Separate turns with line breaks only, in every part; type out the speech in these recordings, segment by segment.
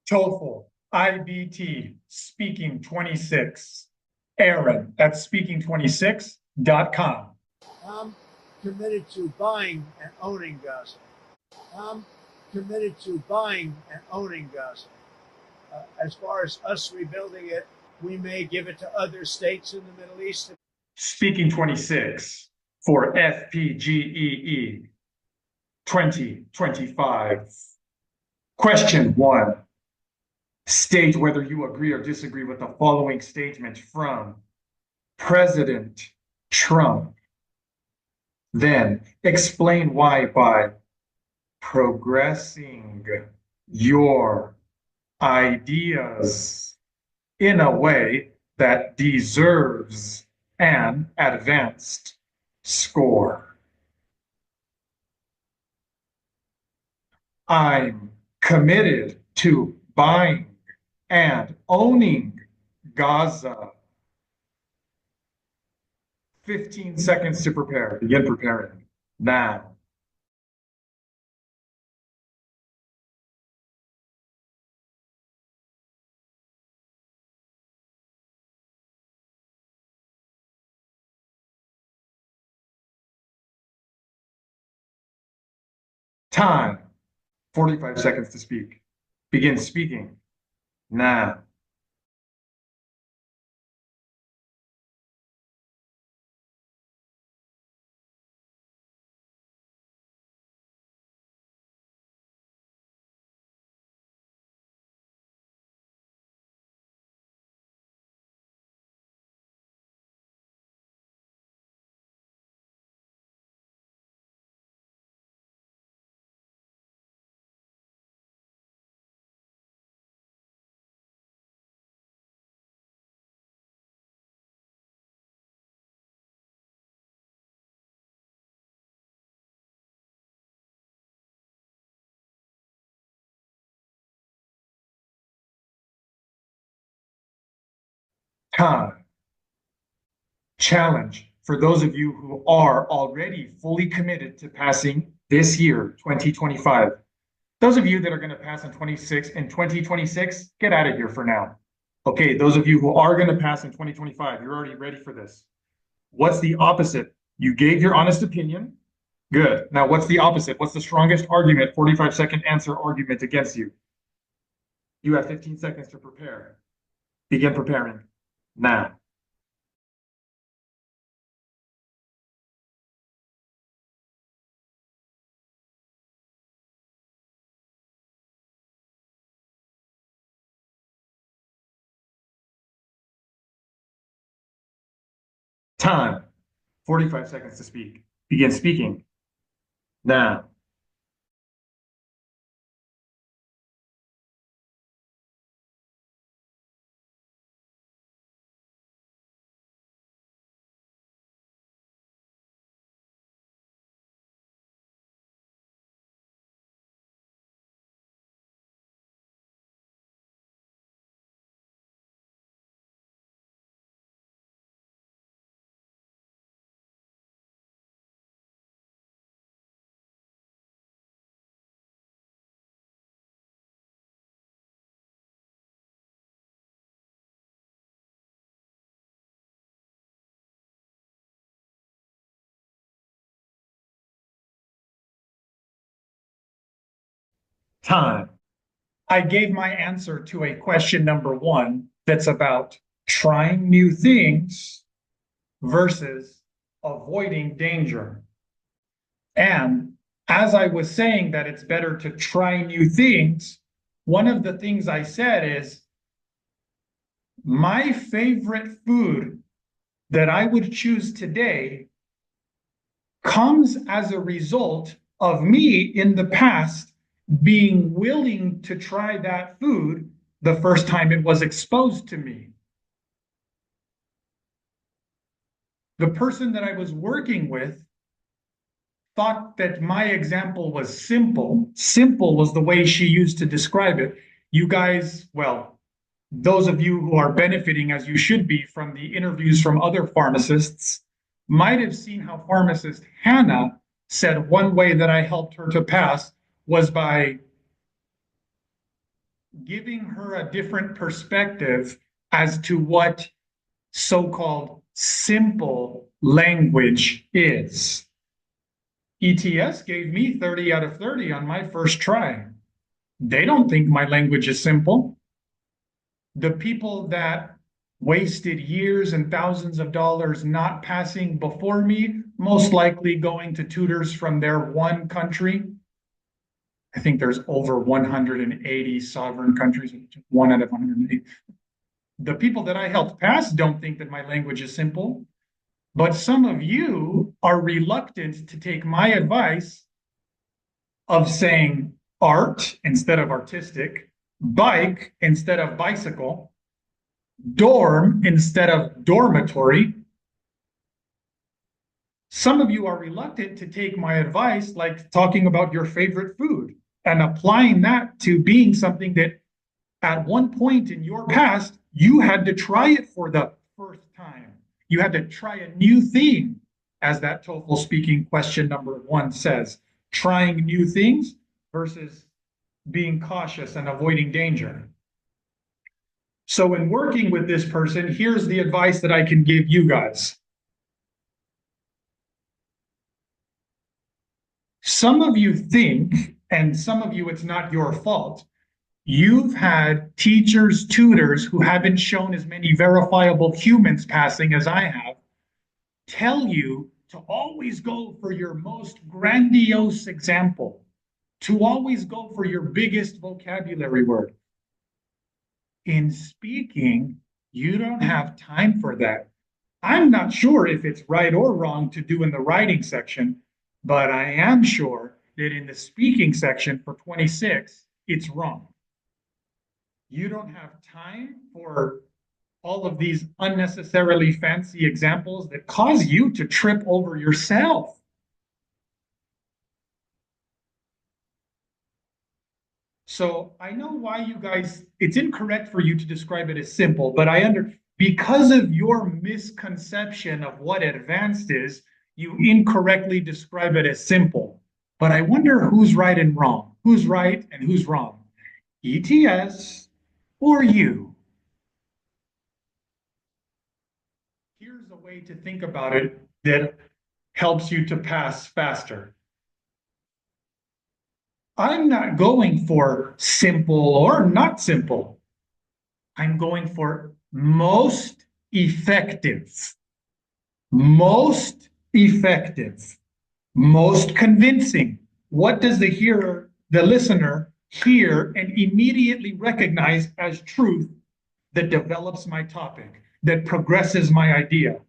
TOEFL, IBT, Speaking 26. Aaron at speaking26.com.
I'm committed to buying and owning Gaza. I'm committed to buying and owning Gaza. As far as us rebuilding it, we may give it to other states in the Middle East.
Speaking 26 for FPGEE 2025. Question 1. State whether you agree or disagree with the following statement from President Trump. Then explain why by progressing your ideas in a way that deserves an advanced score. I'm committed to buying and owning Gaza. 15 seconds to prepare. Begin preparing now. Time. 45 seconds to speak. Begin speaking now. Time. Challenge for those of you who are already fully committed to passing this year, 2025. Those of you that are going to pass in 2026, get out of here for now. Okay, those of you who are going to pass in 2025, you're already ready for this. What's the opposite? You gave your honest opinion. Good. Now, what's the opposite? What's the strongest argument, 45-second answer argument against you? You have 15 seconds to prepare. Begin preparing now. Time. 45 seconds to speak. Begin speaking now. Time. I gave my answer to a question number 1 that's about trying new things versus avoiding danger. And as I was saying that it's better to try new things, one of the things I said is my favorite food that I would choose today comes as a result of me in the past being willing to try that food the first time it was exposed to me. The person that I was working with thought that my example was simple. Simple was the way she used to describe it. You guys, well, those of you who are benefiting as you should be from the interviews from other pharmacists might have seen how pharmacist Hannah said one way that I helped her to pass was by giving her a different perspective as to what so-called simple language is. ETS gave me 30 out of 30 on my first try. They don't think my language is simple. The people that wasted years and thousands of dollars not passing before me, most likely going to tutors from their one country. I think there's over 180 sovereign countries, one out of 180. The people that I helped pass don't think that my language is simple, but some of you are reluctant to take my advice of saying art instead of artistic, bike instead of bicycle, dorm instead of dormitory. Some of you are reluctant to take my advice, like talking about your favorite food and applying that to being something that at one point in your past, you had to try it for the first time. You had to try a new thing, as that TOEFL speaking question number 1 says, trying new things versus being cautious and avoiding danger. So in working with this person, here's the advice that I can give you guys. Some of you think, and some of you, it's not your fault. You've had teachers, tutors who haven't shown as many verifiable humans passing as I have, tell you to always go for your most grandiose example, to always go for your biggest vocabulary word. In speaking, you don't have time for that. I'm not sure if it's right or wrong to do in the writing section, but I am sure that in the speaking section for 26, it's wrong. You don't have time for all of these unnecessarily fancy examples that cause you to trip over yourself. So I know why you guys, it's incorrect for you to describe it as simple, but because of your misconception of what advanced is, you incorrectly describe it as simple. But I wonder who's right and wrong, who's right and who's wrong, ETS or you. Here's a way to think about it that helps you to pass faster. I'm not going for simple or not simple. I'm going for most effective, most effective, most convincing. What does the hearer, the listener, hear and immediately recognize as truth that develops my topic, that progresses my idea?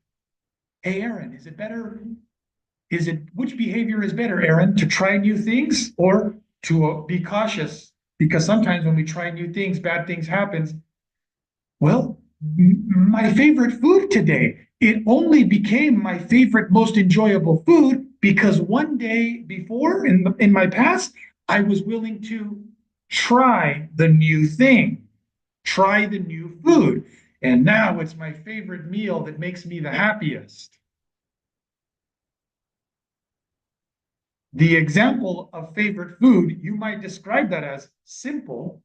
Hey, Aaron, is it better? Which behavior is better, Aaron, to try new things or to be cautious? Because sometimes when we try new things, bad things happen. Well, my favorite food today, it only became my favorite, most enjoyable food because one day before in my past, I was willing to try the new thing, try the new food. And now it's my favorite meal that makes me the happiest. The example of favorite food, you might describe that as simple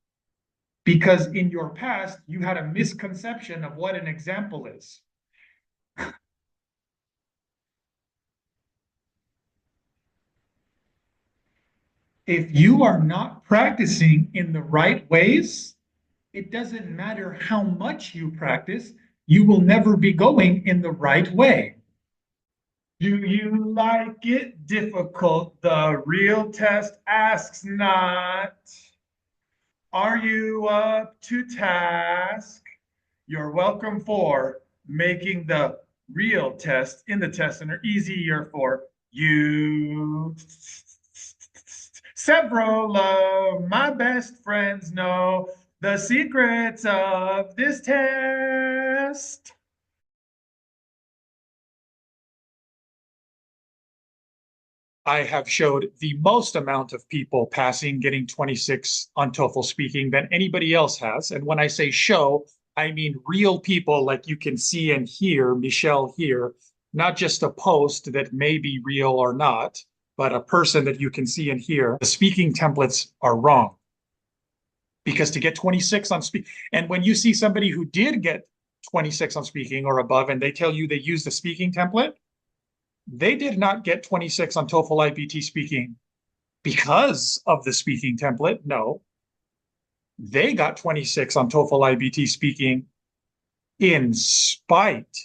because in your past, you had a misconception of what an example is. If you are not practicing in the right ways, it doesn't matter how much you practice, you will never be going in the right way. Do you like it difficult? The real test asks not. Are you up to task? You're welcome for making the real test in the test center easier for you. Several of my best friends know the secrets of this test. I have showed the most amount of people passing, getting 26 on TOEFL speaking than anybody else has. And when I say show, I mean real people like you can see and hear Michelle here, not just a post that may be real or not, but a person that you can see and hear. The speaking templates are wrong. Because to get 26 on speak, and when you see somebody who did get 26 on speaking or above, and they tell you they used the speaking template, they did not get 26 on TOEFL IBT speaking because of the speaking template. No, they got 26 on TOEFL IBT speaking in spite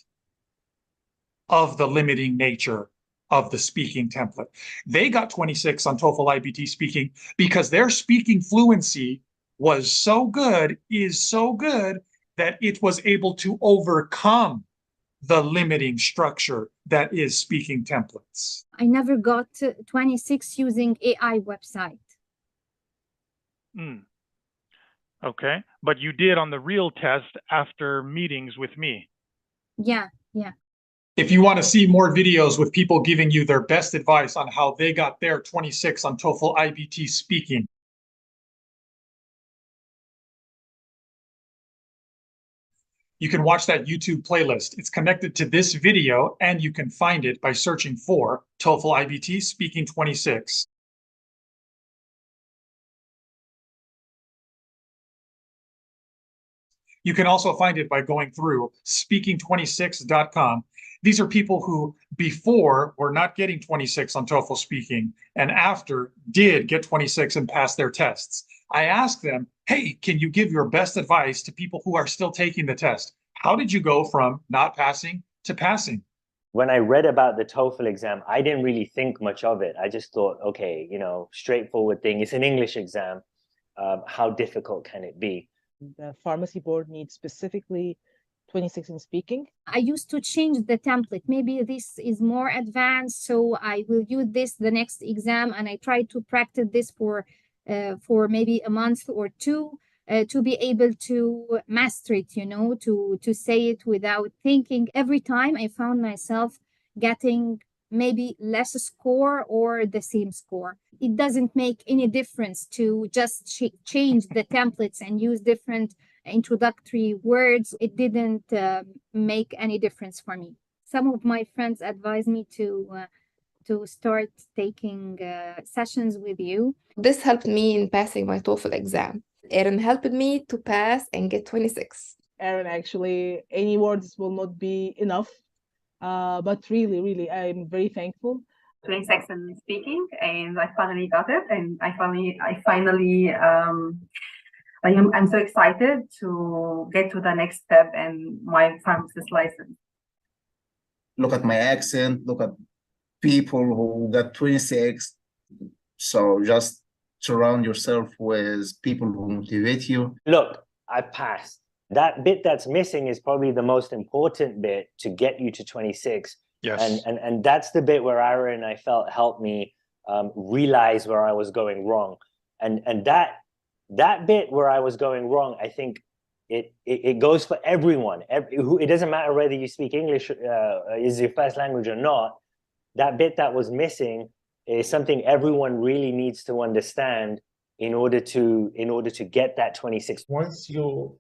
of the limiting nature of the speaking template. They got 26 on TOEFL IBT speaking because their speaking fluency was so good, is so good, that it was able to overcome the limiting structure that is speaking templates.
I never got 26 using AI website.
Okay, but you did on the real test after meetings with me.
Yeah.
If you want to see more videos with people giving you their best advice on how they got their 26 on TOEFL IBT speaking, you can watch that YouTube playlist. It's connected to this video, and you can find it by searching for TOEFL IBT Speaking 26. You can also find it by going through speaking26.com. These are people who before were not getting 26 on TOEFL speaking, and after did get 26 and pass their tests. I asked them, hey, can you give your best advice to people who are still taking the test? How did you go from not passing to passing?
When I read about the TOEFL exam, I didn't really think much of it. I just thought, okay, straightforward thing. It's an English exam. How difficult can it be?
The pharmacy board needs specifically 26 in speaking.
I used to change the template. Maybe this is more advanced, so I will use this the next exam, and I try to practice this for maybe a month or two to be able to master it, to say it without thinking. Every time I found myself getting maybe less score or the same score. It doesn't make any difference to just change the templates and use different introductory words. It didn't make any difference for me. Some of my friends advised me to start taking sessions with you.
This helped me in passing my TOEFL exam. Erin helped me to pass and get 26.
Erin, actually, any words will not be enough. But really, I'm very thankful.
26 in speaking, and I finally got it, and I'm so excited to get to the next step in my pharmacist license.
Look at my accent, look at people who got 26. So just surround yourself with people who motivate you.
Look, I passed. That bit that's missing is probably the most important bit to get you to 26.
Yes.
And that's the bit where Aaron, I felt, helped me realize where I was going wrong. And that bit where I was going wrong, I think it goes for everyone. It doesn't matter whether you speak English is your first language or not. That bit that was missing is something everyone really needs to understand in order to get that 26.
Once you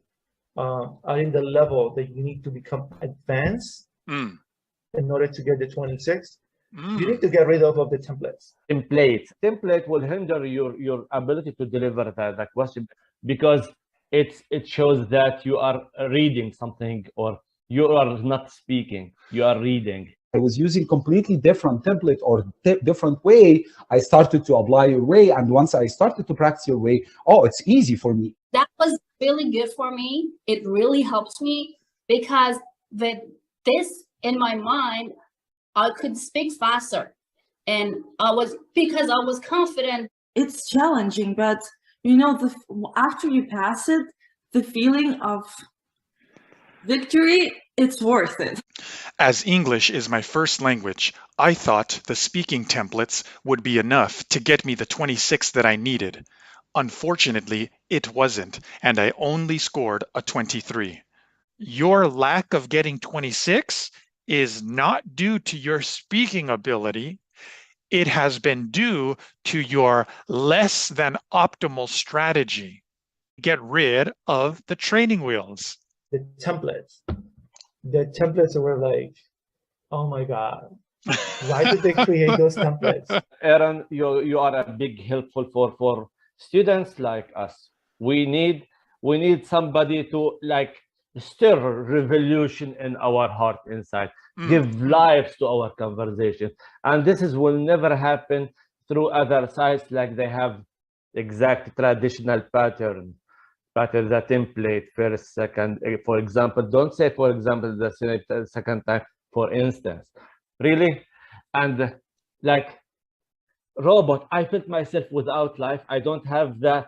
are in the level that you need to become advanced in order to get the 26, you need to get rid of the templates.
Template will hinder your ability to deliver the question, because it shows that you are reading something, or you are not speaking, you are reading.
I was using completely different template or different way. I started to apply your way, and once I started to practice your way, oh, it's easy for me.
That was really good for me. It really helps me, because with this in my mind, I could speak faster, and because I was confident.
It's challenging, but after you pass it, the feeling of victory, it's worth it.
As English is my first language, I thought the speaking templates would be enough to get me the 26 that I needed. Unfortunately, it wasn't, and I only scored a 23. Your lack of getting 26 is not due to your speaking ability. It has been due to your less than optimal strategy. Get rid of the training wheels.
The templates were like, oh my God, why did they create those templates?
Aaron, you are a big helpful for students like us. We need somebody to like stir revolution in our heart inside, give life to our conversation. And this will never happen through other sites like they have exact traditional pattern, the template, first, second. For example, don't say, for example, the second time, for instance. Really? And like robot, I felt myself without life. I don't have the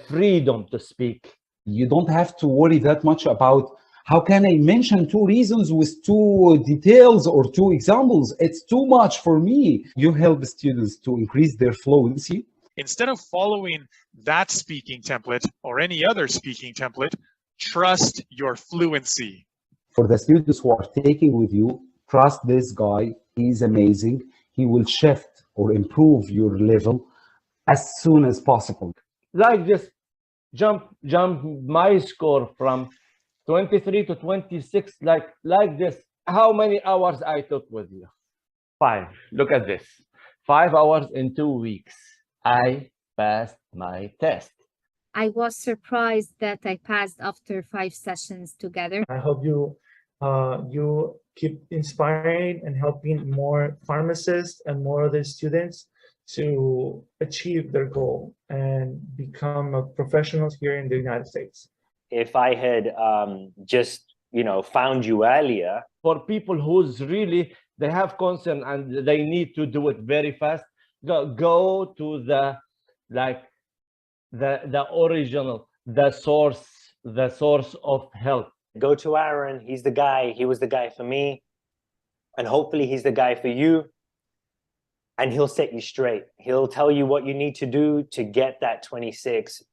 freedom to speak.
You don't have to worry that much about how can I mention 2 reasons with 2 details or 2 examples. It's too much for me. You help students to increase their fluency.
Instead of following that speaking template or any other speaking template, trust your fluency.
For the students who are taking with you, trust this guy. He's amazing. He will shift or improve your level as soon as possible.
Like just jump my score from 23 to 26, like this. How many hours I took with you? 5. Look at this. 5 hours in 2 weeks. I passed my test.
I was surprised that I passed after 5 sessions together.
I hope you keep inspiring and helping more pharmacists and more other students to achieve their goal and become professionals here in the United States.
If I had just, found you earlier.
For people who's really, they have concern and they need to do it very fast, go to the original, the source of help.
Go to Aaron. He's the guy. He was the guy for me. And hopefully he's the guy for you. And he'll set you straight. He'll tell you what you need to do to get that 26.